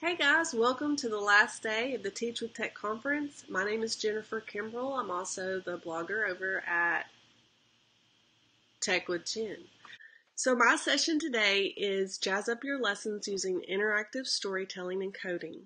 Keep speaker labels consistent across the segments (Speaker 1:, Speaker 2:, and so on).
Speaker 1: Hey guys, welcome to the last day of the Teach with Tech conference. My name is Jennifer Kimbrell. I'm also the blogger over at Tech with Jen. So my session today is Jazz Up Your Lessons Using Interactive Storytelling and Coding.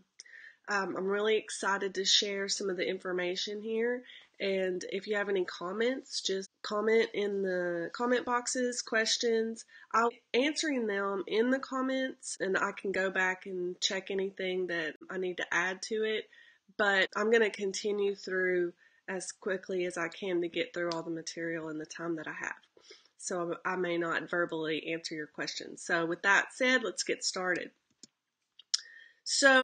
Speaker 1: I'm really excited to share some of the information here, and if you have any comments, just comment in the comment boxes, questions. I'll be answering them in the comments, and I can go back and check anything that I need to add to it, but I'm going to continue through as quickly as I can to get through all the material in the time that I have. So I may not verbally answer your questions. So with that said, let's get started. So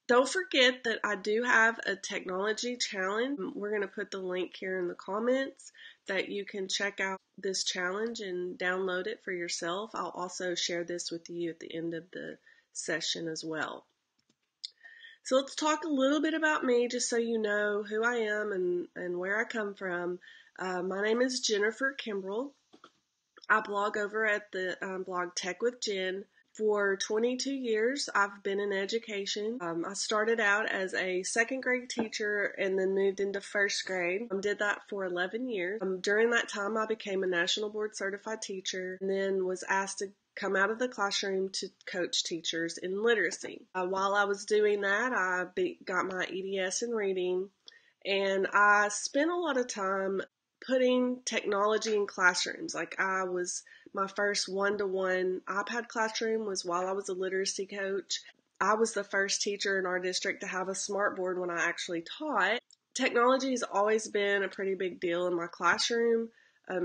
Speaker 1: don't forget that I do have a technology challenge. We're going to put the link here in the comments that you can check out this challenge and download it for yourself. I'll also share this with you at the end of the session as well. So let's talk a little bit about me just so you know who I am and where I come from. My name is Jennifer Kimbrell. I blog over at the blog Tech with Jen. For 22 years, I've been in education. I started out as a second grade teacher and then moved into first grade. Did that for 11 years. During that time, I became a national board certified teacher and then was asked to come out of the classroom to coach teachers in literacy. While I was doing that, I got my EDS in reading, and I spent a lot of time putting technology in classrooms. My first one-to-one iPad classroom was while I was a literacy coach. I was the first teacher in our district to have a smart board when I actually taught. Technology has always been a pretty big deal in my classroom,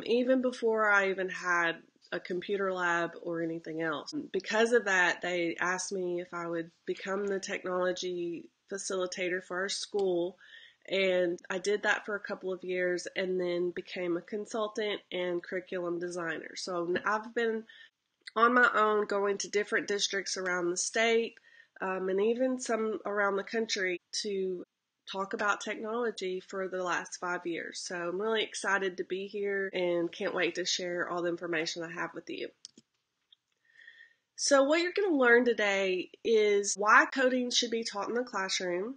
Speaker 1: even before I even had a computer lab or anything else. Because of that, they asked me if I would become the technology facilitator for our school. And I did that for a couple of years and then became a consultant and curriculum designer. So I've been on my own going to different districts around the state and even some around the country to talk about technology for the last 5 years. So I'm really excited to be here and can't wait to share all the information I have with you. So what you're going to learn today is why coding should be taught in the classroom,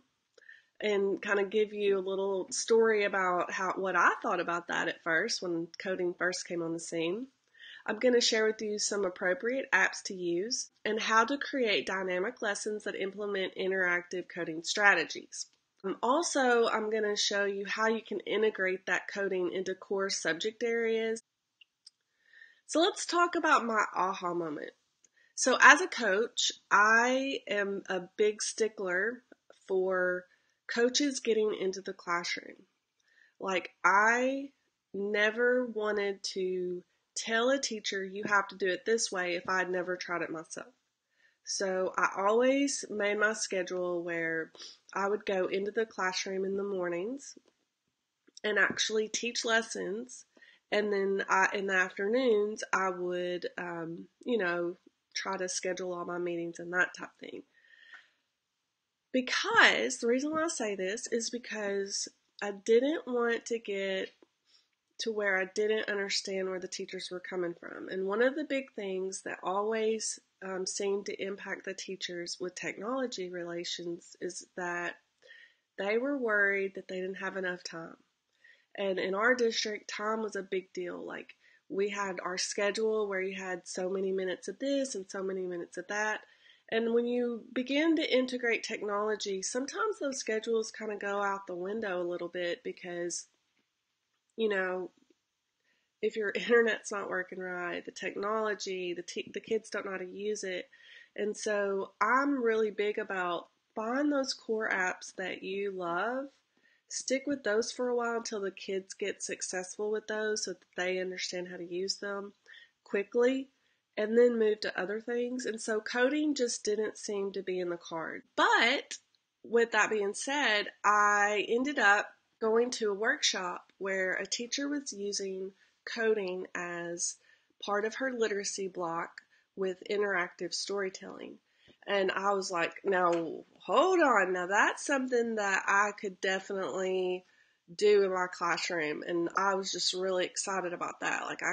Speaker 1: and kind of give you a little story about what I thought about that at first when coding first came on the scene. I'm going to share with you some appropriate apps to use and how to create dynamic lessons that implement interactive coding strategies. Also, I'm going to show you how you can integrate that coding into core subject areas. So let's talk about my aha moment. So as a coach, I am a big stickler for coaches getting into the classroom. Like, I never wanted to tell a teacher you have to do it this way if I'd never tried it myself. So I always made my schedule where I would go into the classroom in the mornings and actually teach lessons, and then in the afternoons I would try to schedule all my meetings and that type of thing. Because the reason why I say this is because I didn't want to get to where I didn't understand where the teachers were coming from. And one of the big things that always seemed to impact the teachers with technology relations is that they were worried that they didn't have enough time. And in our district, time was a big deal. Like, we had our schedule where you had so many minutes of this and so many minutes of that. And when you begin to integrate technology, sometimes those schedules kind of go out the window a little bit because, if your internet's not working right, the technology, the kids don't know how to use it. And so I'm really big about find those core apps that you love, stick with those for a while until the kids get successful with those so that they understand how to use them quickly, and then move to other things. And so coding just didn't seem to be in the card. But with that being said, I ended up going to a workshop where a teacher was using coding as part of her literacy block with interactive storytelling. And I was like, now, hold on. Now, that's something that I could definitely do in my classroom. And I was just really excited about that. Like,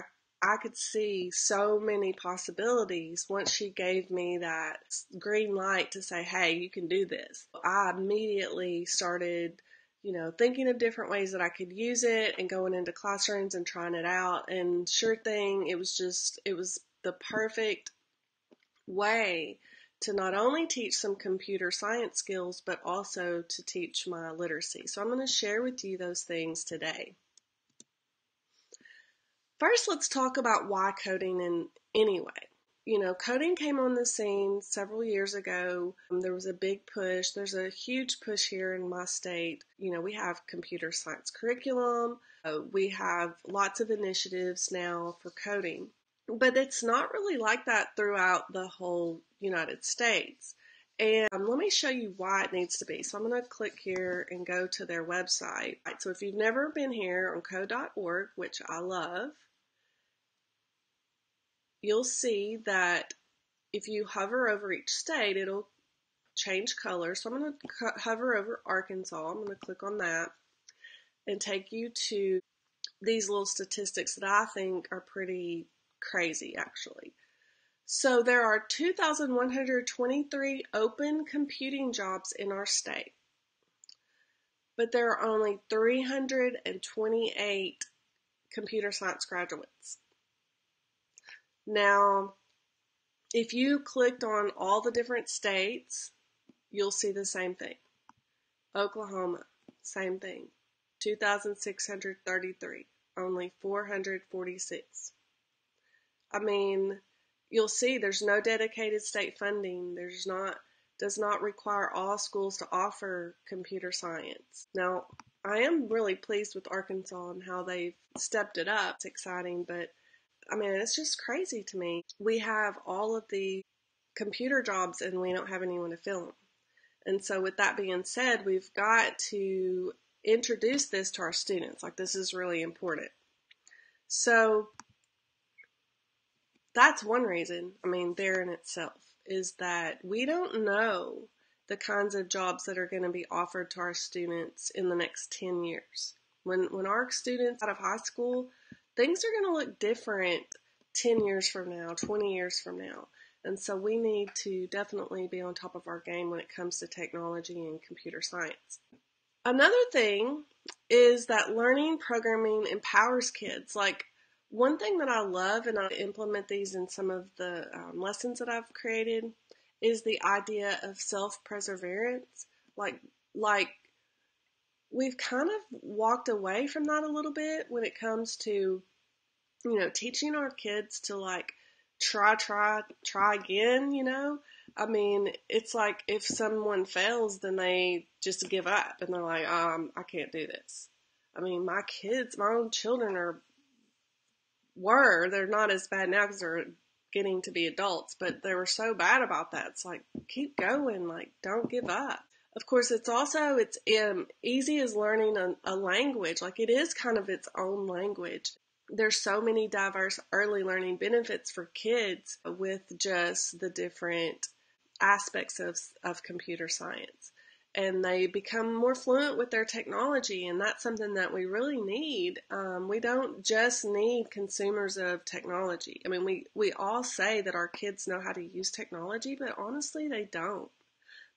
Speaker 1: I could see so many possibilities once she gave me that green light to say, hey, you can do this. I immediately started, thinking of different ways that I could use it and going into classrooms and trying it out. And sure thing, it was the perfect way to not only teach some computer science skills, but also to teach my literacy. So I'm going to share with you those things today. First, let's talk about why coding in any way. Coding came on the scene several years ago. There was a big push. There's a huge push here in my state. We have computer science curriculum. We have lots of initiatives now for coding. But it's not really like that throughout the whole United States. And let me show you why it needs to be. So I'm going to click here and go to their website. So if you've never been here on code.org, which I love, you'll see that if you hover over each state, it'll change color. So I'm going to hover over Arkansas. I'm going to click on that and take you to these little statistics that I think are pretty crazy, actually. So there are 2,123 open computing jobs in our state, but there are only 328 computer science graduates. Now, if you clicked on all the different states, you'll see the same thing. Oklahoma, same thing. 2,633, only 446. I mean, you'll see there's no dedicated state funding. Does not require all schools to offer computer science. Now, I am really pleased with Arkansas and how they've stepped it up. It's exciting, but I mean, it's just crazy to me. We have all of the computer jobs and we don't have anyone to fill them. And so with that being said, we've got to introduce this to our students. Like, this is really important. So that's one reason, there in itself, is that we don't know the kinds of jobs that are going to be offered to our students in the next 10 years. When our students out of high school, things are going to look different 10 years from now, 20 years from now. And so we need to definitely be on top of our game when it comes to technology and computer science. Another thing is that learning programming empowers kids. Like, one thing that I love, and I implement these in some of the lessons that I've created, is the idea of self-perseverance. Like we've kind of walked away from that a little bit when it comes to, teaching our kids to try again, It's like if someone fails, then they just give up and they're like, I can't do this. My own children they're not as bad now because they're getting to be adults, but they were so bad about that. It's like, keep going, don't give up. Of course, it's easy as learning a language. Like, it is kind of its own language. There's so many diverse early learning benefits for kids with just the different aspects of computer science. And they become more fluent with their technology, and that's something that we really need. We don't just need consumers of technology. We all say that our kids know how to use technology, but honestly, they don't.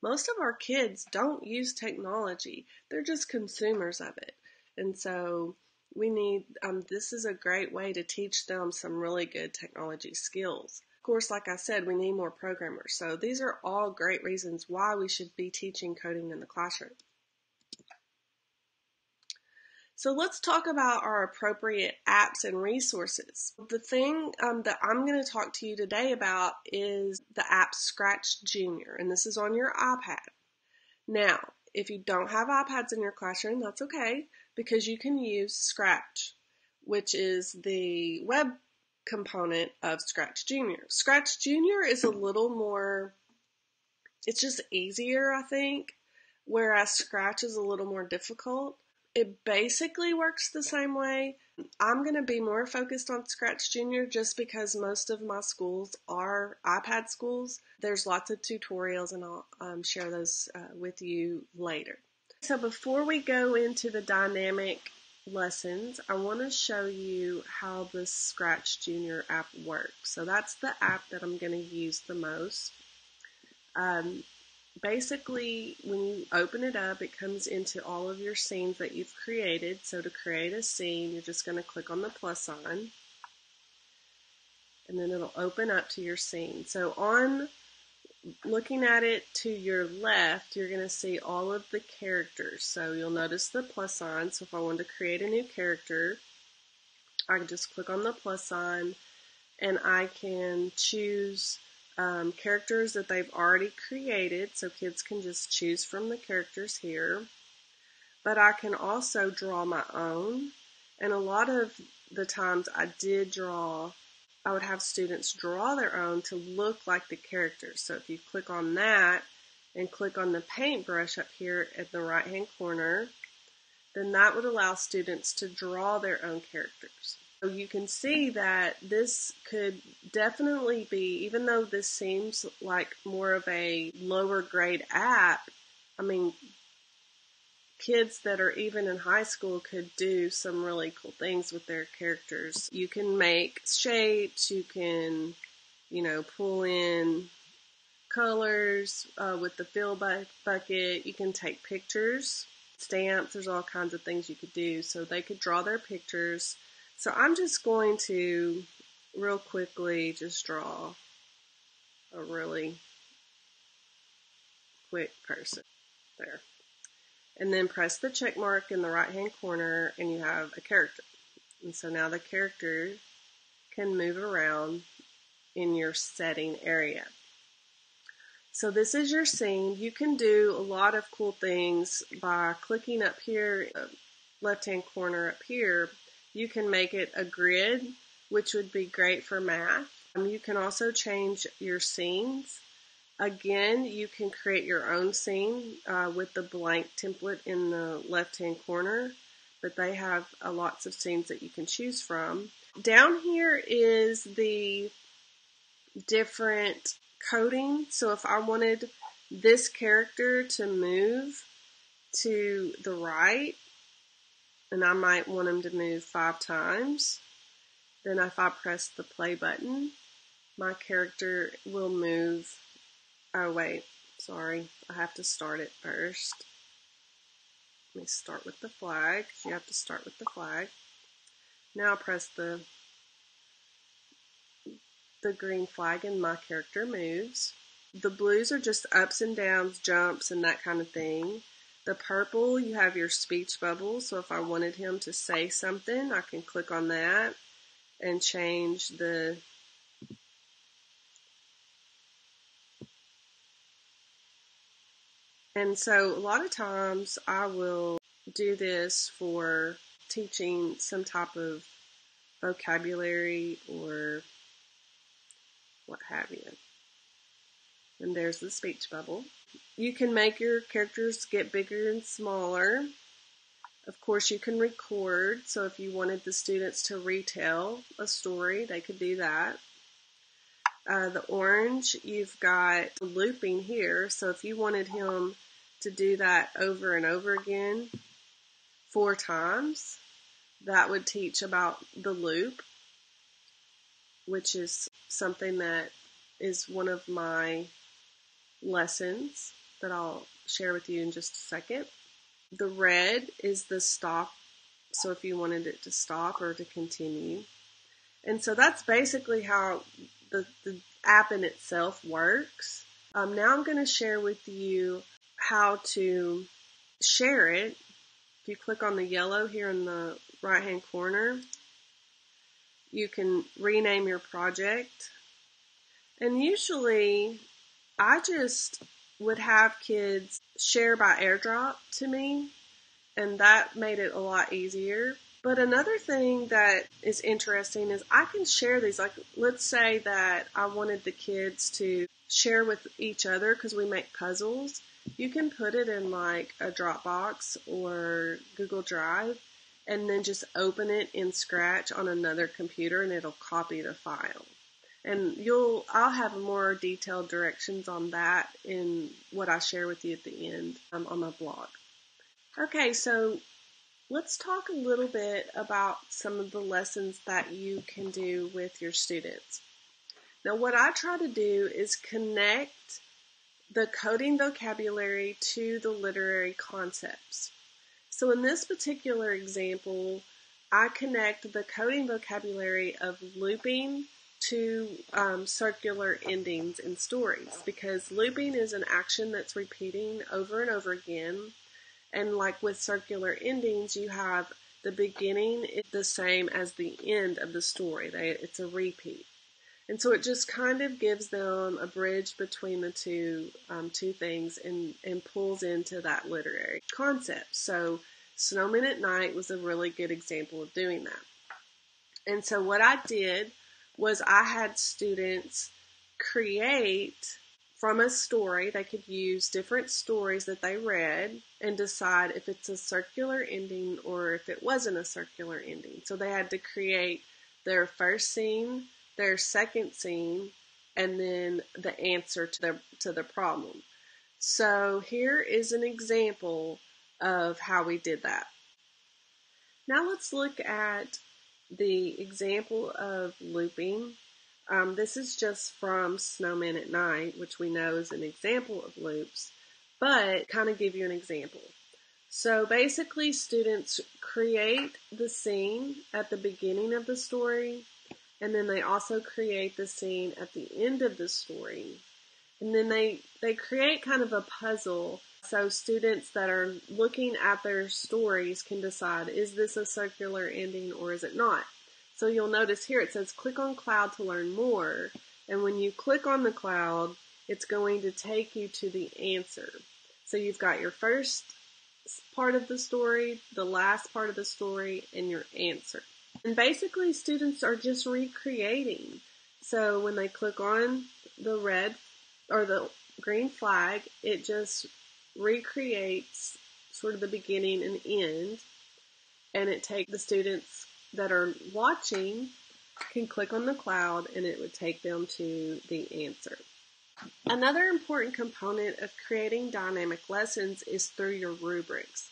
Speaker 1: Most of our kids don't use technology. They're just consumers of it. And so we need, this is a great way to teach them some really good technology skills. Of course, like I said, we need more programmers. So these are all great reasons why we should be teaching coding in the classroom. So let's talk about our appropriate apps and resources. The thing that I'm going to talk to you today about is the app Scratch Junior, and this is on your iPad. Now, if you don't have iPads in your classroom, that's okay, because you can use Scratch, which is the web component of Scratch Junior. Scratch Junior is a little more, it's just easier, I think, whereas Scratch is a little more difficult. It basically works the same way. I'm going to be more focused on Scratch Junior just because most of my schools are iPad schools. There's lots of tutorials, and I'll share those with you later. So before we go into the dynamic lessons, I want to show you how the Scratch Junior app works. So that's the app that I'm going to use the most. Basically, when you open it up, it comes into all of your scenes that you've created. So to create a scene, you're just going to click on the plus sign, and then it'll open up to your scene. So on looking at it to your left, you're going to see all of the characters. So you'll notice the plus sign. So if I wanted to create a new character, I can just click on the plus sign, and I can choose characters that they've already created, so kids can just choose from the characters here. But I can also draw my own, and a lot of the times I would have students draw their own to look like the characters. So if you click on that and click on the paintbrush up here at the right hand corner, then that would allow students to draw their own characters. So you can see that this could definitely be, even though this seems like more of a lower grade app, I mean, kids that are even in high school could do some really cool things with their characters. You can make shapes, you can, pull in colors with the fill bucket. You can take pictures, stamps, there's all kinds of things you could do. So they could draw their pictures. So I'm just going to real quickly just draw a really quick person there. And then press the check mark in the right hand corner and you have a character. And so now the character can move around in your setting area. So this is your scene. You can do a lot of cool things by clicking up here, left hand corner up here. You can make it a grid, which would be great for math. You can also change your scenes. Again, you can create your own scene with the blank template in the left-hand corner, but they have lots of scenes that you can choose from. Down here is the different coding. So if I wanted this character to move to the right, and I might want him to move 5 times, then if I press the play button, my character will move. Oh wait, sorry, I have to start it first. Let me start with the flag. You have to start with the flag. Now press the green flag and my character moves. The blues are just ups and downs, jumps, and that kind of thing. The purple, you have your speech bubble, so if I wanted him to say something, I can click on that and change the And so a lot of times I will do this for teaching some type of vocabulary or what have you. And there's the speech bubble. You can make your characters get bigger and smaller. Of course, you can record. So if you wanted the students to retell a story, they could do that. The orange, you've got looping here. So if you wanted him to do that over and over again 4 times, that would teach about the loop, which is something that is one of my lessons that I'll share with you in just a second. The red is the stop, so if you wanted it to stop or to continue. And so that's basically how the app in itself works. Now I'm going to share with you how to share it. If you click on the yellow here in the right hand corner, you can rename your project. And usually I just would have kids share by airdrop to me, and that made it a lot easier. But another thing that is interesting is I can share these. Like, let's say that I wanted the kids to share with each other because we make puzzles. You can put it in like a Dropbox or Google Drive and then just open it in Scratch on another computer and it'll copy the file. And I'll have more detailed directions on that in what I share with you at the end on my blog. Okay, so let's talk a little bit about some of the lessons that you can do with your students. Now, what I try to do is connect the coding vocabulary to the literary concepts. So in this particular example, I connect the coding vocabulary of looping to circular endings in stories, because looping is an action that's repeating over and over again. And like with circular endings, you have the beginning is the same as the end of the story. It's a repeat. And so it just kind of gives them a bridge between the two things and pulls into that literary concept. So Snowmen at Night was a really good example of doing that. And so what I did was I had students create from a story. They could use different stories that they read and decide if it's a circular ending or if it wasn't a circular ending. So they had to create their first scene, their second scene, and then the answer to the problem. So here is an example of how we did that. Now let's look at the example of looping. This is just from Snowmen at Night, which we know is an example of loops, but kind of give you an example. So basically, students create the scene at the beginning of the story, and then they also create the scene at the end of the story. And then they create kind of a puzzle, so students that are looking at their stories can decide, is this a circular ending or is it not? So you'll notice here it says click on cloud to learn more, and when you click on the cloud, it's going to take you to the answer. So you've got your first part of the story, the last part of the story, and your answer. And basically, students are just recreating. So when they click on the red or the green flag, it just recreates sort of the beginning and end, and it takes the students that are watching can click on the cloud and it would take them to the answer. Another important component of creating dynamic lessons is through your rubrics.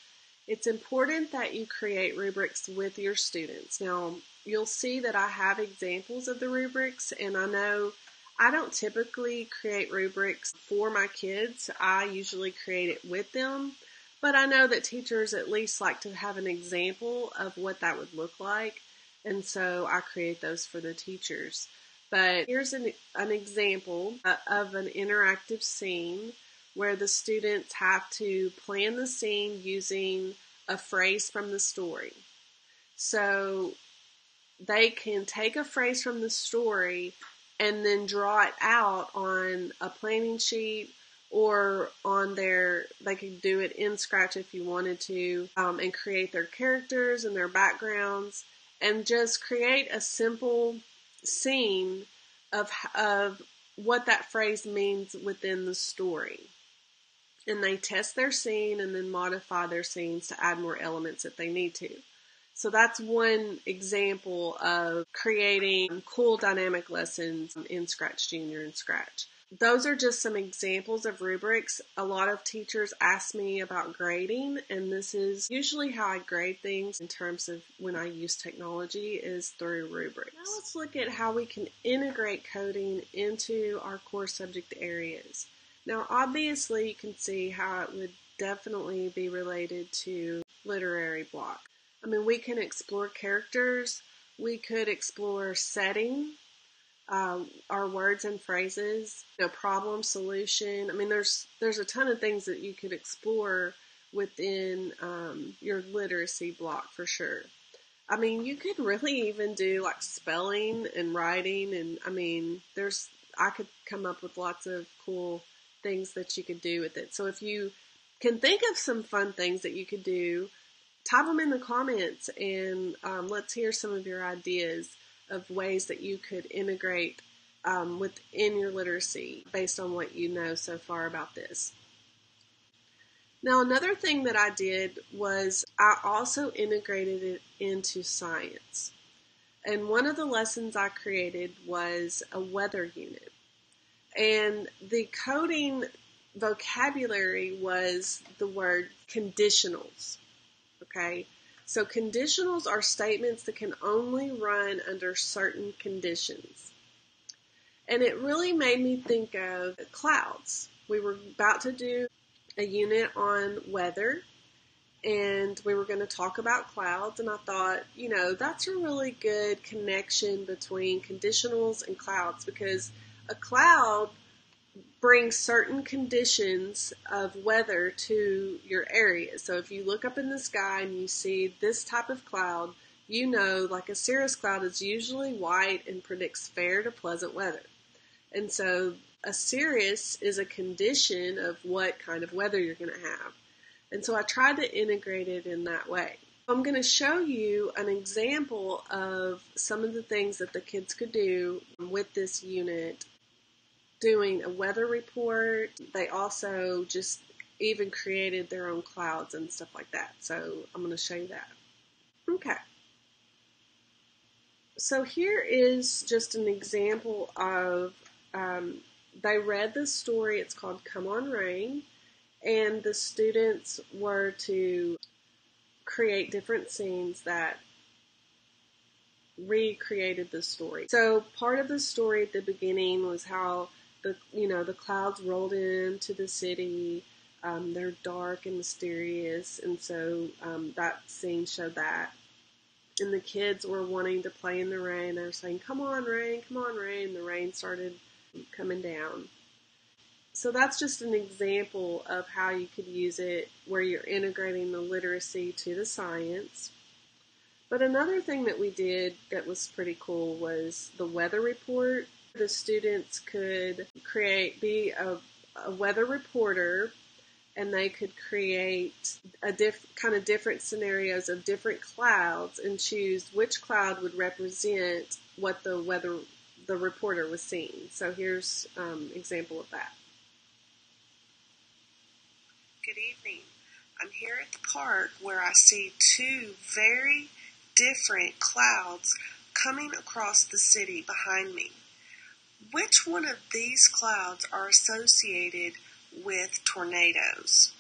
Speaker 1: It's important that you create rubrics with your students. Now, you'll see that I have examples of the rubrics, and I know I don't typically create rubrics for my kids. I usually create it with them, but I know that teachers at least like to have an example of what that would look like, and so I create those for the teachers. But here's an example of an interactive scene where the students have to plan the scene using a phrase from the story. So they can take a phrase from the story and then draw it out on a planning sheet or on they could do it in Scratch if you wanted to, and create their characters and their backgrounds and just create a simple scene of what that phrase means within the story. And they test their scene and then modify their scenes to add more elements if they need to. So that's one example of creating cool dynamic lessons in Scratch Junior and Scratch. Those are just some examples of rubrics. A lot of teachers ask me about grading, and this is usually how I grade things in terms of when I use technology is through rubrics. Now let's look at how we can integrate coding into our core subject areas. Now obviously you can see how it would definitely be related to literary block. I mean, we can explore characters, we could explore setting, our words and phrases, problem, solution. I mean, there's a ton of things that you could explore within your literacy block for sure. I mean, you could really even do like spelling and writing, and I mean, I could come up with lots of cool things that you could do with it. So if you can think of some fun things that you could do, type them in the comments and let's hear some of your ideas of ways that you could integrate within your literacy based on what you know so far about this. Now, another thing that I did was I also integrated it into science. And one of the lessons I created was a weather unit. And the coding vocabulary was the word conditionals. Okay, So conditionals are statements that can only run under certain conditions. And it really made me think of clouds. We were about to do a unit on weather, and we were going to talk about clouds, and I thought, that's a really good connection between conditionals and clouds, because a cloud brings certain conditions of weather to your area. So if you look up in the sky and you see this type of cloud, like a cirrus cloud is usually white and predicts fair to pleasant weather. And so a cirrus is a condition of what kind of weather you're going to have. And so I tried to integrate it in that way. I'm going to show you an example of some of the things that the kids could do with this unit, doing a weather report. They also just even created their own clouds and stuff like that. So I'm going to show you that. Okay. So here is just an example of, they read the story. It's called Come On Rain. And the students were to create different scenes that recreated the story. So part of the story at the beginning was how the clouds rolled into the city. They're dark and mysterious, and so that scene showed that. And the kids were wanting to play in the rain. They were saying, "Come on, rain, come on, rain." The rain started coming down. So that's just an example of how you could use it where you're integrating the literacy to the science. But another thing that we did that was pretty cool was the weather report. The students could be a weather reporter, and they could create kind of different scenarios of different clouds and choose which cloud would represent what the reporter was seeing. So here's an example of that. Good evening. I'm here at the park where I see two very different clouds coming across the city behind me. Which one of these clouds are associated with tornadoes?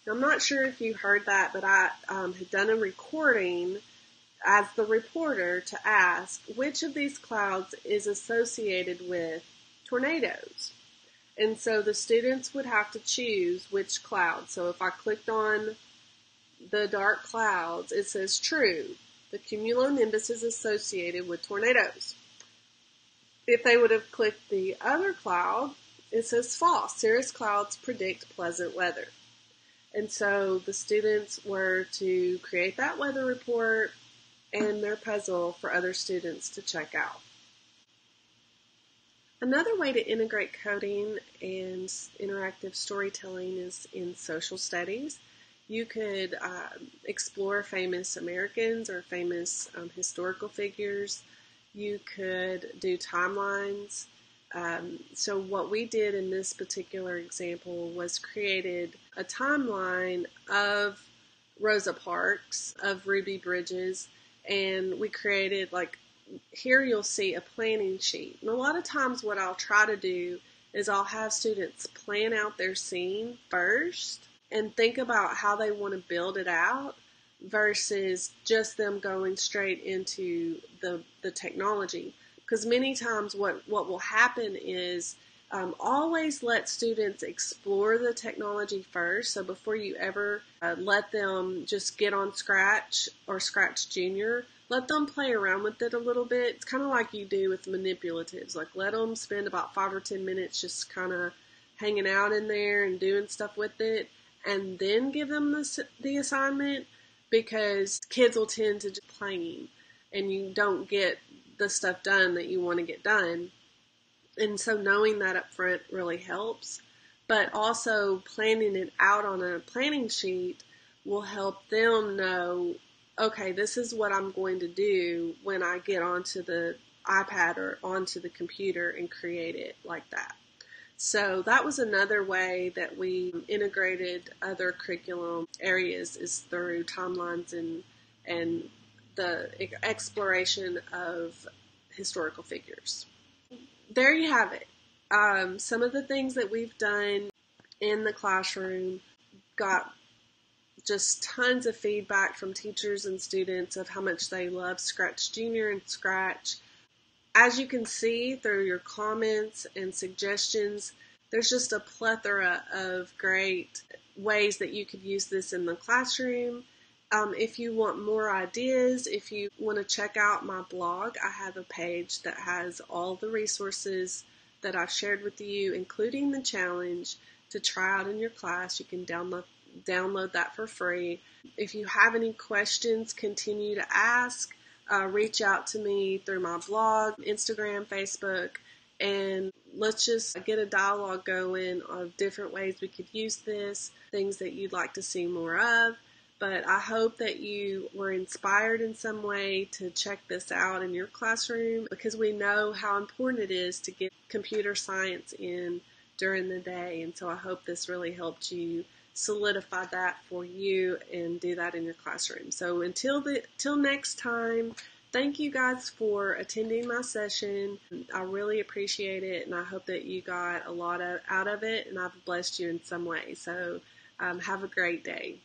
Speaker 1: Now, I'm not sure if you heard that, but I had done a recording as the reporter to ask which of these clouds is associated with tornadoes. And so the students would have to choose which cloud. So if I clicked on the dark clouds, it says true. The cumulonimbus is associated with tornadoes. If they would have clicked the other cloud, it says false. Cirrus clouds predict pleasant weather. And so the students were to create that weather report and their puzzle for other students to check out. Another way to integrate coding and interactive storytelling is in social studies. You could explore famous Americans or famous historical figures. You could do timelines. So what we did in this particular example was created a timeline of Rosa Parks, of Ruby Bridges, and we created here you'll see a planning sheet. And a lot of times what I'll try to do is I'll have students plan out their scene first and think about how they want to build it out versus just them going straight into the technology. Because many times what will happen is always let students explore the technology first. So before you ever let them just get on Scratch or Scratch Junior, let them play around with it a little bit. It's kind of like you do with manipulatives. Let them spend about 5 or 10 minutes just kind of hanging out in there and doing stuff with it, and then give them the assignment, because kids will tend to just playing and you don't get the stuff done that you want to get done. And so knowing that up front really helps. But also planning it out on a planning sheet will help them know, okay, this is what I'm going to do when I get onto the iPad or onto the computer and create it like that. So that was another way that we integrated other curriculum areas, is through timelines and the exploration of historical figures. There you have it. Some of the things that we've done in the classroom got just tons of feedback from teachers and students of how much they love Scratch Junior and Scratch. As you can see through your comments and suggestions, there's just a plethora of great ways that you could use this in the classroom. If you want more ideas, if you want to check out my blog, I have a page that has all the resources that I've shared with you, including the challenge to try out in your class. You can download that for free. If you have any questions, continue to ask. Reach out to me through my blog, Instagram, Facebook, and let's just get a dialogue going of different ways we could use this, things that you'd like to see more of. But I hope that you were inspired in some way to check this out in your classroom, because we know how important it is to get computer science in during the day. And so I hope this really helped you solidify that for you and do that in your classroom. So until next time, thank you guys for attending my session. I really appreciate it, and I hope that you got a lot out of it, and I've blessed you in some way. So have a great day.